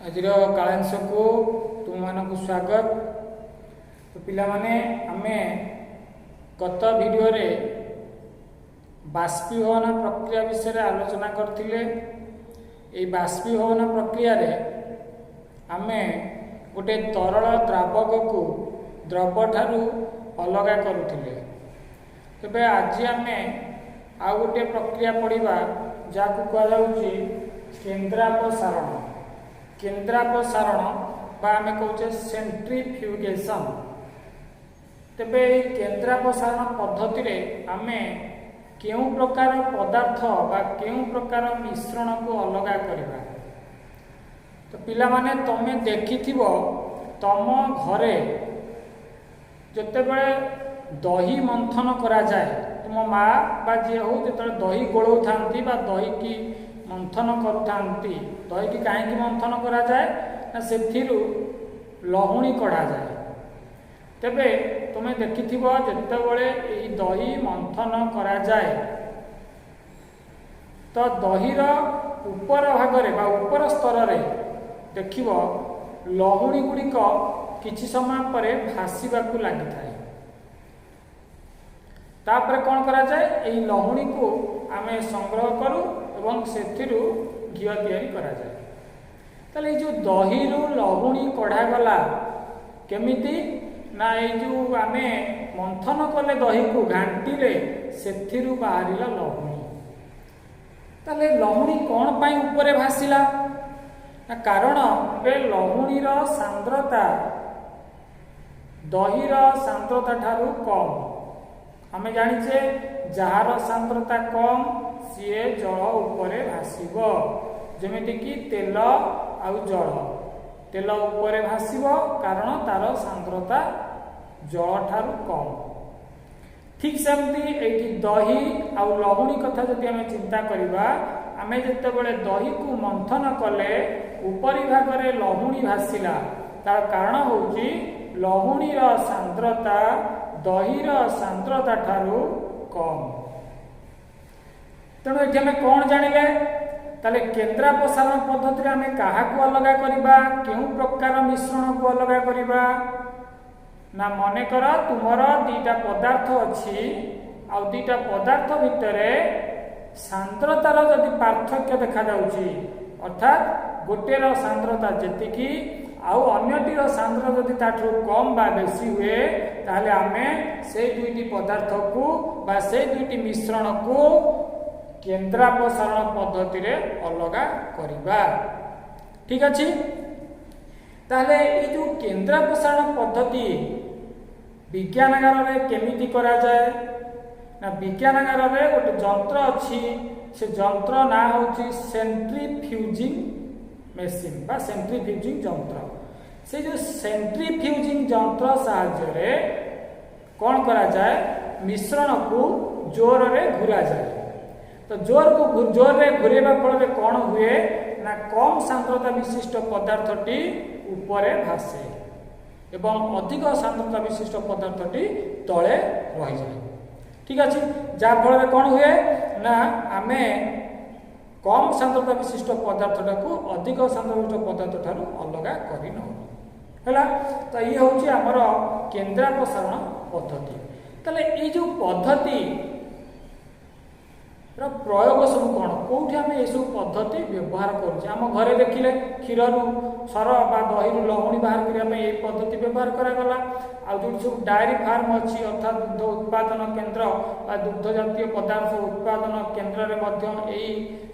ଆଜିର କାଳାଂଶକୁ ତୁମମାନଙ୍କୁ ସ୍ୱାଗତ। ତ ପିଲାମାନେ ଆମେ ଗତ ଭିଡ଼ିଓରେ ବାଷ୍ପୀଭବନ ପ୍ରକ୍ରିୟା ବିଷୟରେ ଆଲୋଚନା କରିଥିଲେ। ଏହି ବାଷ୍ପୀଭବନ ପ୍ରକ୍ରିୟାରେ ଆମେ ଗୋଟେ ତରଳ ଦ୍ରାବକକୁ ଦ୍ରବଠାରୁ ଅଲଗା କରୁଥିଲେ। ତେବେ ଆଜି ଆମେ ଆଉ ଗୋଟେ ପ୍ରକ୍ରିୟା ପଢ଼ିବା ଯାହାକୁ କୁହାଯାଉଛି କେନ୍ଦ୍ରାପସାରଣ। କେନ୍ଦ୍ରାପସାରଣ ବା ଆମେ କହୁଛେ ସେଣ୍ଟ୍ରିଫ୍ୟୁଗେସନ୍। ତେବେ ଏହି କେନ୍ଦ୍ରାପସାରଣ ପଦ୍ଧତିରେ ଆମେ କେଉଁ ପ୍ରକାର ପଦାର୍ଥ ବା କେଉଁ ପ୍ରକାର ମିଶ୍ରଣକୁ ଅଲଗା କରିବା? ତ ପିଲାମାନେ ତମେ ଦେଖିଥିବ ତମ ଘରେ ଯେତେବେଳେ ଦହି ମନ୍ଥନ କରାଯାଏ, ତୁମ ମା ବା ଯିଏ ହଉ ଯେତେବେଳେ ଦହି ଗୋଳଉଥାନ୍ତି ବା ଦହିକି ମନ୍ଥନ କରୁଥାନ୍ତି, ଦହିକି କାହିଁକି ମନ୍ଥନ କରାଯାଏ ନା ସେଥିରୁ ଲହୁଣୀ କଢ଼ାଯାଏ। ତେବେ ତୁମେ ଦେଖିଥିବ ଯେତେବେଳେ ଏହି ଦହି ମନ୍ଥନ କରାଯାଏ ତ ଦହିର ଉପର ଭାଗରେ ବା ଉପର ସ୍ତରରେ ଦେଖିବ ଲହୁଣୀ ଗୁଡ଼ିକ କିଛି ସମୟ ପରେ ଭାସିବାକୁ ଲାଗିଥାଏ। ତାପରେ କ'ଣ କରାଯାଏ? ଏହି ଲହୁଣୀକୁ ଆମେ ସଂଗ୍ରହ କରୁ ଏବଂ ସେଥିରୁ ଘିଅ ତିଆରି କରାଯାଏ। ତାହେଲେ ଏଇ ଯେଉଁ ଦହିରୁ ଲହୁଣୀ କଢ଼ାଗଲା କେମିତି ନା ଏଇ ଯେଉଁ ଆମେ ମନ୍ଥନ କଲେ ଦହିକୁ ଘାଣ୍ଟିଲେ ସେଥିରୁ ବାହାରିଲା ଲହୁଣୀ। ତାହେଲେ ଲହୁଣୀ କ'ଣ ପାଇଁ ଉପରେ ଭାସିଲା? ନା କାରଣ ଏବେ ଲହୁଣୀର ସାନ୍ଦ୍ରତା ଦହିର ସାନ୍ଦ୍ରତା ଠାରୁ କମ୍। ଆମେ ଜାଣିଛେ ଯାହାର ସାନ୍ଦ୍ରତା କମ୍ ସିଏ ଜଳ ଉପରେ ଭାସିବ। ଯେମିତିକି ତେଲ ଆଉ ଜଳ, ତେଲ ଉପରେ ଭାସିବ କାରଣ ତାର ସାନ୍ଦ୍ରତା ଜଳ ଠାରୁ କମ୍। ଠିକ୍ ସେମିତି ଏଇଠି ଦହି ଆଉ ଲହୁଣୀ କଥା ଯଦି ଆମେ ଚିନ୍ତା କରିବା, ଆମେ ଯେତେବେଳେ ଦହିକୁ ମନ୍ଥନ କଲେ ଉପରି ଭାଗରେ ଲହୁଣୀ ଭାସିଲା, ତାର କାରଣ ହେଉଛି ଲହୁଣୀର ସାନ୍ଦ୍ରତା ଦହିର ସାନ୍ଦ୍ରତା ଠାରୁ କମ୍। ତେଣୁ ଏଠି ଆମେ କ'ଣ ଜାଣିଲେ? ତାହେଲେ କେନ୍ଦ୍ରାପସାରଣ ପଦ୍ଧତିରେ ଆମେ କାହାକୁ ଅଲଗା କରିବା, କେଉଁ ପ୍ରକାର ମିଶ୍ରଣକୁ ଅଲଗା କରିବା? ନା ମନେକର ତୁମର ଦୁଇଟା ପଦାର୍ଥ ଅଛି, ଆଉ ଦୁଇଟା ପଦାର୍ଥ ଭିତରେ ସାନ୍ଦ୍ରତାର ଯଦି ପାର୍ଥକ୍ୟ ଦେଖାଯାଉଛି, ଅର୍ଥାତ୍ ଗୋଟିଏର ସାନ୍ଦ୍ରତା ଯେତିକି ଆଉ ଅନ୍ୟଟିର ସାନ୍ଦ୍ରତା ଯଦି ତାଠାରୁ କମ୍ ବା ବେଶୀ ହୁଏ, ତାହେଲେ ଆମେ ସେଇ ଦୁଇଟି ପଦାର୍ଥକୁ ବା ସେଇ ଦୁଇଟି ମିଶ୍ରଣକୁ କେନ୍ଦ୍ରାପସାରଣ ପଦ୍ଧତିରେ ଅଲଗା କରିବା। ଠିକ୍ ଅଛି। ତାହେଲେ ଏଇ ଯେଉଁ କେନ୍ଦ୍ରାପସାରଣ ପଦ୍ଧତି ବିଜ୍ଞାନାଗାରରେ କେମିତି କରାଯାଏ? ନା ବିଜ୍ଞାନାଗାରରେ ଗୋଟେ ଯନ୍ତ୍ର ଅଛି, ସେ ଯନ୍ତ୍ର ନାଁ ହେଉଛି ସେଣ୍ଟ୍ରିଫ୍ୟୁଜିଂ ମେସିନ୍ ବା ସେଣ୍ଟ୍ରିଫ୍ୟୁଜିଂ ଯନ୍ତ୍ର। ସେ ଯେଉଁ ସେଣ୍ଟ୍ରିଫ୍ୟୁଜିଂ ଯନ୍ତ୍ର ସାହାଯ୍ୟରେ କ'ଣ କରାଯାଏ? ମିଶ୍ରଣକୁ ଜୋରରେ ଘୁରାଯାଏ। ତ ଜୋରରେ ଘୁରାଇବା ଫଳରେ କ'ଣ ହୁଏ ନା କମ୍ ସାନ୍ଦ୍ରତା ବିଶିଷ୍ଟ ପଦାର୍ଥଟି ଉପରେ ଭାସେ ଏବଂ ଅଧିକ ସାନ୍ଦ୍ରତା ବିଶିଷ୍ଟ ପଦାର୍ଥଟି ତଳେ ରହିଯାଏ। ଠିକ୍ ଅଛି। ଯାହାଫଳରେ କ'ଣ ହୁଏ ନା ଆମେ କମ୍ ସାନ୍ଦ୍ରତା ବିଶିଷ୍ଟ ପଦାର୍ଥଟାକୁ ଅଧିକ ସାନ୍ଦ୍ରତା ବିଶିଷ୍ଟ ପଦାର୍ଥ ଠାରୁ ଅଲଗା କରିନେଉ ହେଲା। ତ ଇଏ ହେଉଛି ଆମର କେନ୍ଦ୍ରାପସାରଣ ପଦ୍ଧତି। ତାହେଲେ ଏଇ ଯେଉଁ ପଦ୍ଧତି ପ୍ରୟୋଗ ସବୁ କ'ଣ, କେଉଁଠି ଆମେ ଏସବୁ ପଦ୍ଧତି ବ୍ୟବହାର କରୁଛେ? ଆମ ଘରେ ଦେଖିଲେ କ୍ଷୀରରୁ ସର ବା ଦହିରୁ ଲହୁଣୀ ବାହାର କରିବା ପାଇଁ ଏହି ପଦ୍ଧତି ବ୍ୟବହାର କରାଗଲା। ଆଉ ଯେଉଁଠି ସବୁ ଡାଏରୀ ଫାର୍ମ ଅଛି ଅର୍ଥାତ୍ ଦୁଗ୍ଧ ଉତ୍ପାଦନ କେନ୍ଦ୍ର ବା ଦୁଗ୍ଧ ଜାତୀୟ ପଦାର୍ଥ ଉତ୍ପାଦନ କେନ୍ଦ୍ରରେ ମଧ୍ୟ ଏହି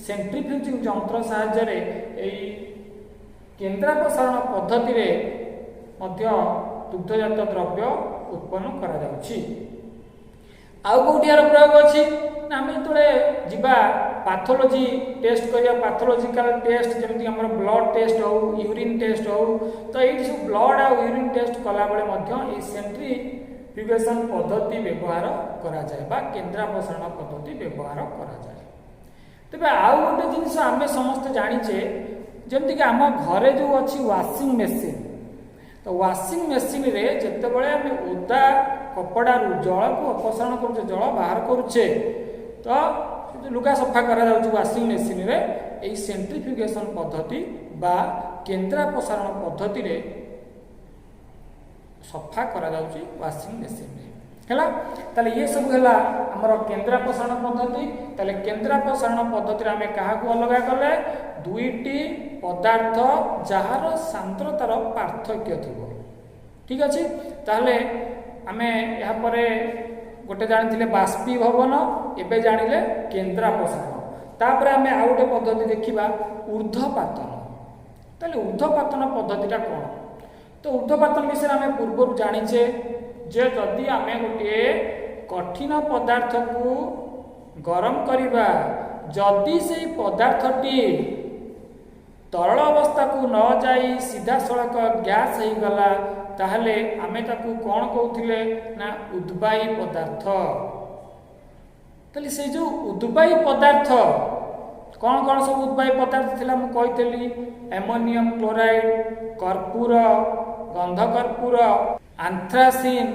ସେଣ୍ଟ୍ରିଫ୍ୟୁଜିଂ ଯନ୍ତ୍ର ସାହାଯ୍ୟରେ ଏହି କେନ୍ଦ୍ରାପସାରଣ ପଦ୍ଧତିରେ ମଧ୍ୟ ଦୁଗ୍ଧଜାତ ଦ୍ରବ୍ୟ ଉତ୍ପନ୍ନ କରାଯାଉଛି। ଆଉ କେଉଁଠି ଏହାର ପ୍ରୟୋଗ ଅଛି? ଆମେ ଯେତେବେଳେ ଯିବା ପାଥୋଲୋଜି ଟେଷ୍ଟ କରିବା, ପାଥୋଲୋଜିକାଲ ଟେଷ୍ଟ ଯେମିତି ଆମର ବ୍ଲଡ୍ ଟେଷ୍ଟ ହେଉ, ୟୁରିନ୍ ଟେଷ୍ଟ ହେଉ, ତ ଏଇଠି ସବୁ ବ୍ଲଡ୍ ଆଉ ୟୁରିନ୍ ଟେଷ୍ଟ କଲାବେଳେ ମଧ୍ୟ ଏହି ସେଣ୍ଟ୍ରିଫ୍ୟୁଗେସନ୍ ପଦ୍ଧତି ବ୍ୟବହାର କରାଯାଏ ବା କେନ୍ଦ୍ରାପସାରଣ ପଦ୍ଧତି ବ୍ୟବହାର କରାଯାଏ। ତେବେ ଆଉ ଗୋଟେ ଜିନିଷ ଆମେ ସମସ୍ତେ ଜାଣିଛେ, ଯେମିତିକି ଆମ ଘରେ ଯେଉଁ ଅଛି ୱାସିଂ ମେସିନ୍। ତ ୱାସିଂ ମେସିନ୍ରେ ଯେତେବେଳେ ଆମେ ଓଦା କପଡ଼ାରୁ ଜଳକୁ ଅପସାରଣ କରୁଛେ, ଜଳ ବାହାର କରୁଛେ, ତ ଲୁଗା ସଫା କରାଯାଉଛି ୱାସିଂ ମେସିନ୍ରେ, ଏହି ସେଣ୍ଟ୍ରିଫ୍ୟୁଗେସନ୍ ପଦ୍ଧତି बा केन्द्रापसारण पद्धति रे सफा करा जाउची वाशिंग मशीन रे हैला। ताले ये सब हैला हमर केन्द्रापसारण पद्धति। ताले केन्द्रापसारण पद्धति रे हमें काहा को अलगा कले दुईटी पदार्थ जहार सांद्रतार पार्थक्य थिबो। ठीक अछि। ताले हमें यहाँ पर गोटे जानिथिले बाष्पीभवन, एबे जानिले केन्द्रापसारण। तापर हमें आउ गोटे पद्धति देखिबा ऊर्ध्वपातन। ताले ऊर्ध्वपातन पद्धतिटा कोन? तो ऊर्ध्वपातन विषय हमें पूर्व जानिचे जे जदि आमे गोटे कठिन पदार्थ को गरम करिबा, जदि से पदार्थटी तरल अवस्था को न जाई सीधा सड़क गैस हो गला, ताहले आमे ताकू कौन कहउथिले ना उद्बायी पदार्थ। ताले से जो उद्बायी पदार्थ कौन कौन सब उद्बायी पदार्थ थिला मु कहितली एमोनियम क्लोराइड, कर्पूर, गंध कर्पूर, आंथ्रासिन,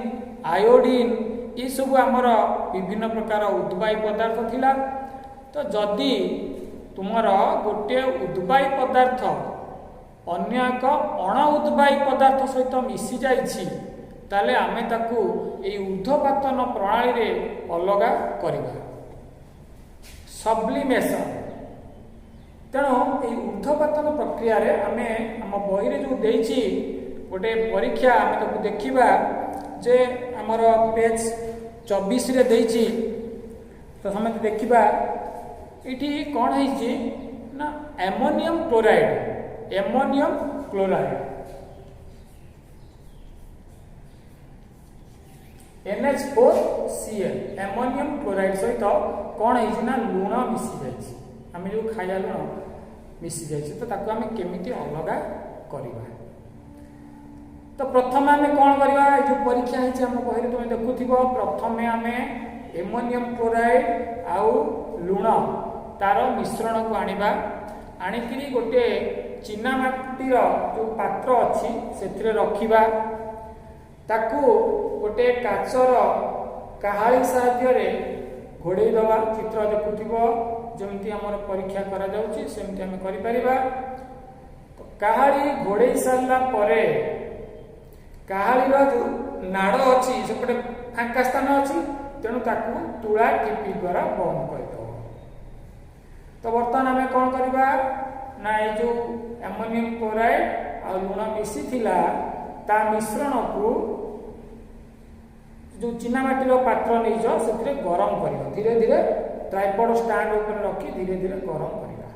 आयोडीन, ये सब आमर विभिन्न प्रकार उद्बायी पदार्थ थिला। तो जदि तुमर गोटे उद्बायी पदार्थ अन्य एक अण उद्बायी पदार्थ सहित मिसी जाइछि, ताले आमे ताकू एई ऊर्ध्वपातन प्रणाली रे अलगा करिबा सब्लिमेशन। तेणु एई ऊर्ध्वपातन प्रक्रिया रे आमे हम बही रे जो देइछि गोटे परीक्षा आमे ताकू देखिबा जे हमर पेज 24 रे देइछि। तो हमें देखिबा इठी कौन है ना ammonium chloride, ammonium chloride NH4Cl ammonium chloride सहित कौन है ना लुण मिसी जाइछि। आमे जो खाया लुण मिसी जाइछि, तो ताकू आमे केमिति अलगा करिबा। तो प्रथम आमे कौन करिबा, जो परीक्षा है हम बहिरे तुम देखुथिबो, प्रथमे आमे एमोनियम क्लोराइड आउ लुण तार मिश्रण को आनिबा, आनिकिरी गोटे चीना माटीर जो पात्र अच्छी से रखिबा, ताकू गोटे काचर काहाली साहाय्य घोड़े दवा। चित्र देखुथिबो जमती हमर परीक्षा करा जाउची सेमती हम करि परिबा। तो काहाली घोड़े सारला परे काहालीर जो नाड़ अच्छी सेपटे फांका स्थान अच्छी, तेणु ताकू तुला टिपी द्वारा बंद करदो। तो बर्तमान आम कौन करवा ना ये जो एमोनियम क्लोराइड आ लुण मिसी थिला ता मिश्रण को जो चीना माटीर पात्र नहीं से गरम कर धीरे धीरे ट्राइपॉड स्टैंड ऊपर रखी धीरे धीरे गरम करवा।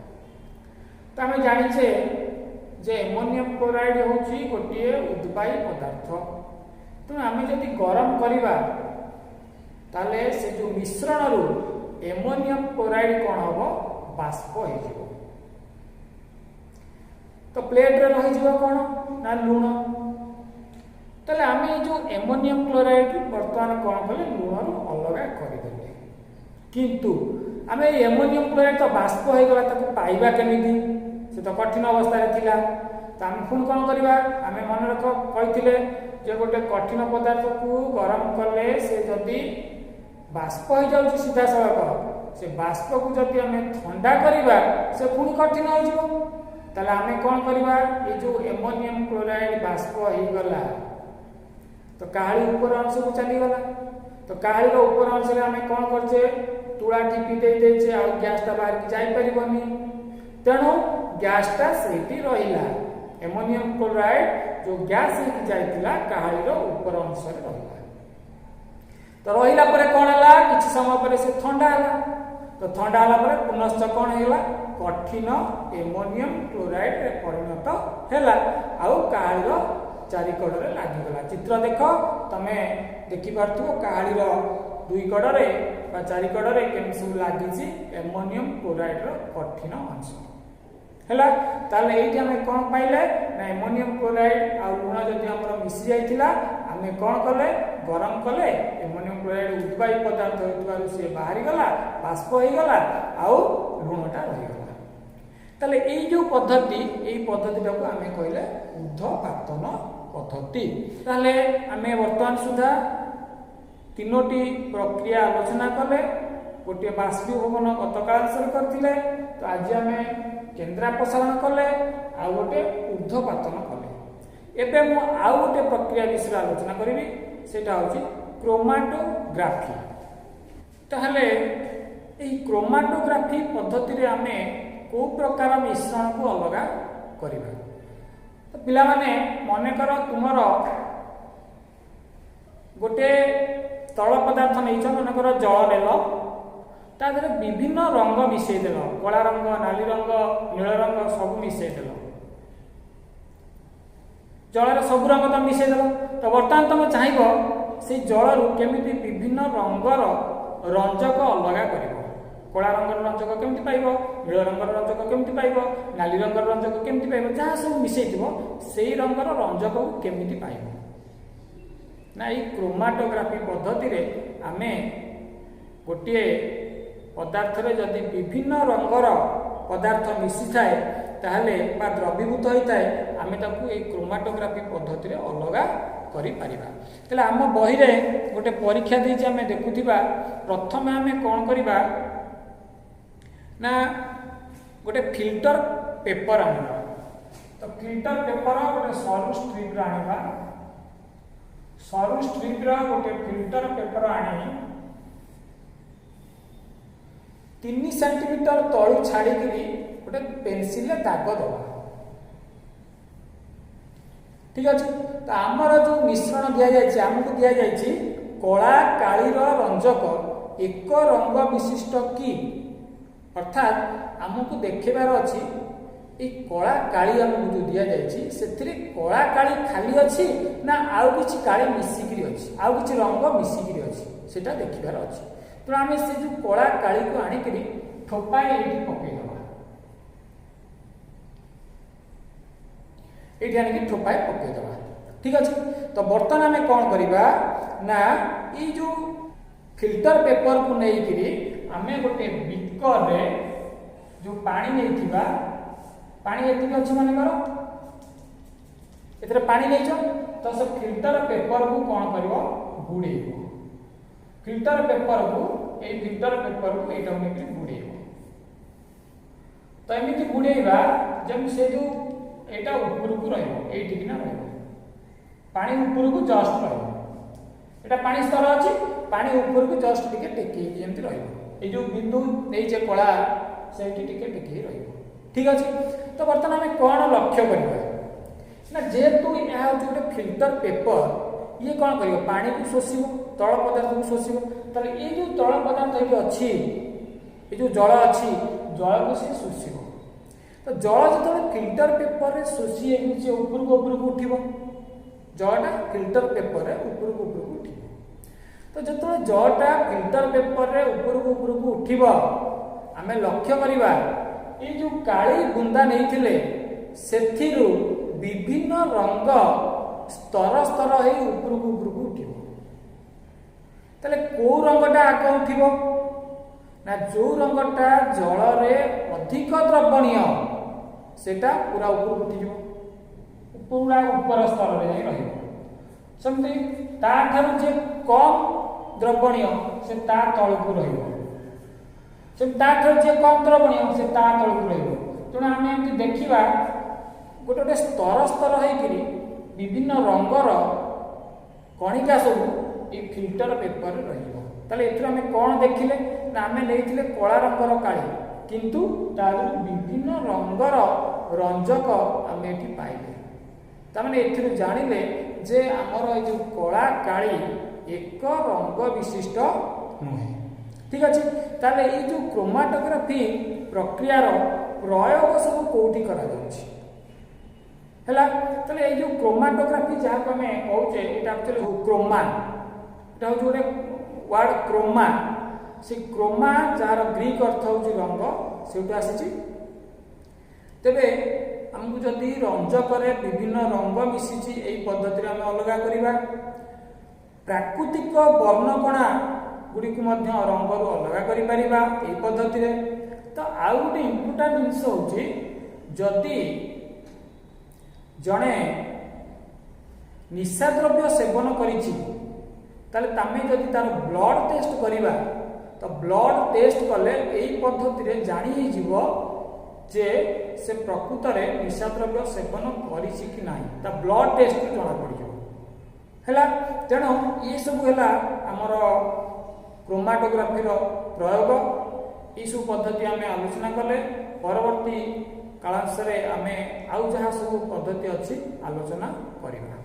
तो आम जानिचे जे एमोनियम क्लोराइड होची गोटे उद्बायी पदार्थ। तेणु आम जदि गरम करवा ताले से जो मिश्रण रु एमोनियम क्लोराइड कौन हम बाष्प हो। तो प्लेट रे रही कौन ना लुण। ताले आम जो एमोनियम क्लोराइड बर्तमान कौन कले लुण अलग करदे, किंतु आम एमोनियम क्लोराइड तो बाष्प हो गला, ताको पाइबा केमिति, से तो कठिन अवस्था रे थिला। तो आम पुणी कौन करवा, आम मन रख कही जे गोटे कठिन पदार्थ को गरम कले से जदि बाष्प हो जाउछि सीधा सड़क, से बाष्प को जदि आम ठंडा करवा से पुणी कठिन हो जिवो। ताले आम कौन करवा, ये जो एमोनियम क्लोराइड बाष्प हो गला तो काहाली ऊपर अंश को चली गला। तो काहाली रो ऊपर अंश रे आम कौन करछे तुला टिपी दे देछे आ गैसटा बाहर की जाई परिबनी, तेणु गैसटा सेठी रहिला। एमोनियम क्लोराइड जो गैस की जाइतिला काहाली रो ऊपर अंश रे रहिला। तो रहिला परे कोन हला, किछि समय परे से ठंडा हला। तो ठंडा हला परे पुनश्च कोन हेला, कठिन एमोनियम क्लोराइड रे परिणत हेला आउ काहाली रो चारि कड़े लागी गला। चित्र देख तमे देखि पारथो काहाली रो दुई कड़े बा चारि कड़े केम सब लागी एमोनियम क्लोराइड रो कठिन अंश हैला। ताले एठी हमें कोन पाइले ना एमोनियम क्लोराइड आ लुण जदि हमर मिसी जाइतिला हमें कोन कले गरम कले एमोनियम क्लोराइड उद्बायी पदार्थ होइतबारु से बाहरी गला, बाष्प होई गला आ लुणटा रहि गला। ताले एई जो पद्धति एई पद्धतिटाको हमें कहले ऊर्ध्वपातन पद्धति। ताले हमें वर्तमान सुधा तीनोटी प्रक्रिया आलोचना कले। गोटे बाष्पीभवन गतकाल करथिले, तो आज आम केन्द्रापसारण कले, आउ गोटे ऊर्ध्वपातन कले। एबे मु आउ गोटे प्रक्रिया विषय आलोचना करी, सेटा होची क्रोमाटोग्राफी। ताहले एही क्रोमाटोग्राफी पद्धति रे आमे को प्रकार मिश्रण को अलगा करिबा। तो पिला माने मने कर तुमरो गोटे तल पदार्थ नहीं मन कर जल नेल, ता देहरे विभिन्न रंग मिसई देल, कला रंग, नाली रंग, नील रंग सब मिसई देल, जल सब रंग तुम मिसई देल। तो बर्तमान तुम चाहब से जल केमिति विभिन्न रंगर रंजक अलगा कर, कला रंगर रंजक केमती पाइब, नील रंगर रंजक केमती पाइब, नाली रंगर रंजक केमती पाइब, जहाँ सब मिसई से रंगर रंजक को केमती पाइब ना। ये क्रोमाटोग्राफी पद्धति रे आमे गोटे पदार्थ रे जदि विभिन्न रंगर पदार्थ मिसी थाए ताहले बा द्रवीभूत होता है, आमे ताकू ए क्रोमाटोग्राफी पद्धति रे अलगा करि परिबा। तले आम बही रे गोटे परीक्षा देछि, आमे देखुथिबा प्रथमे आमे कोन करिबा ना गोटे फिल्टर पेपर आनिबा। तो फिल्टर पेपर गोटे सरू स्ट्रिप रे आनिबा, सरू स्ट्रिप रे गोटे फिल्टर पेपर आनी 3 सेंटीमीटर तळु छाड़ी गोटे पेंसिल दाग दबा। ठीक अच्छे। तो आमर जो मिश्रण दि जाए आमको दि जाए कला काली रंजक एक रंग विशिष्ट कि, अर्थात आमको देखेबार अच्छी ये कला काली आमको जो दि जाए से कला काली खाली अच्छी ना आउ किछि काली मिसिकी अच्छी, आउ किछि रंग मिसिकी अच्छी, सेटा देखिबार अच्छी। तो आम से जो कला काली को आनिकरी ठोपाए ये पकईदबा, ये आनिक ठोपाए पकईदबा। ठीक अच्छे। तो बर्तमान आम कौन करवा ना ये जो फिल्टर पेपर को लेकिरी आम गोटे बिकर रे जो पानी नहीं, पानी एति अच्छे मन कर ए पानी नहीं, तो से फिल्टर पेपर को कौन कर बुड़े, फिल्टर पेपर को ये फिल्टर पेपर को ये बुड़े। तो एमती बुड़ेबा जब से जो एटा ऊपर को रहिना पानी ऊपर को जस्ट रहा, पानी स्तर अच्छी, पानी ऊपर को जस्ट टिके टेकी जमी रही जो बिंदु नहीं कला से टेकी रही। ठीक अच्छे। तो बर्तमान आम कौन लक्ष्य करवा ना जेहेतु यह गोटे फिल्टर पेपर ये कौन कर पानी को शोषिब, तल पदार्थ को शोषिब, तो ये जो तल पदार्थ ये अच्छी ये जो जल अच्छी जल को सी शोषिब। तो जल जो फिल्टर पेपर रे शोषी ऊपर को उठिब, जलटा फिल्टर पेपर रे ऊपर को उठिब। तो जो जलटा फिल्टर पेपर रे ऊपर को उठिब आमे लक्ष्य करवा ये जो काली बुंदा नहीं सेथिरु विभिन्न रंग स्तर स्तर हो ऊपर को उठिब। ताले को रंगटा आग उठिब ना जो रंगटा जल रे अधिक द्रवणीय सेटा पूरा ऊपर उठिज, पूरा ऊपर स्तर में रही। सेमती ताठारु जे कम द्रवणीय से ता तलकू रहिबो, से ताठारु जे कम द्रवणीय से ता तलकू रहिबो। तेणु आम एमती देखा गोटे गोटे स्तर स्तर होकरी विभिन्न रंगर कणिका सब ये फिल्टर पेपर रहिबो। ताले एथरा आम कौन देखिले ना आम नहीं कला रंगर काली, किंतु विभिन्न रंगर रंजक आम ये पाइले। तमाने एथिरु जानिले जे आमर ये जो कला काली एक रंग विशिष्ट नुहे। ठीक अच्छे। ताले ये जो क्रोमाटोग्राफी प्रक्रिया प्रयोग सब कौटी करा जाउछि हैला। ताले ये जो क्रोमाटोग्राफी जहाँ को आम कहूचे ये एक्चुअली क्रोमा, ये हूँ गोटे वर्ड क्रोमा, से क्रोमा जार ग्रीक अर्थ हूँ रंग से आसी। तेबे आमको जदि रंजक विभिन्न रंग मिसी यही पद्धति आम अलग करवा, प्राकृतिक वर्णकणा गुड़ी को रंग अलग कर पद्धति। तो आउ गोटे इम्पोर्टाट जिनस हूँ जदि जड़े निशा द्रव्य सेवन करिछि ताले तमें जदि तार ब्लड टेस्ट करवा, तो ब्लड टेस्ट कले यही पद्धति जानी जीव जे से प्रकृत में निशा द्रव्य सेवन करिछि कि नाही ता ब्लड टेस्ट जना पड़ियो हैला। तेणु ये सब हैला हमर क्रोमाटोग्राफी प्रयोग। ये सब पद्धति आम आलोचना कले परवर्ती कालांश आम आउ जहाँ सब पद्धति अच्छी आलोचना करवा।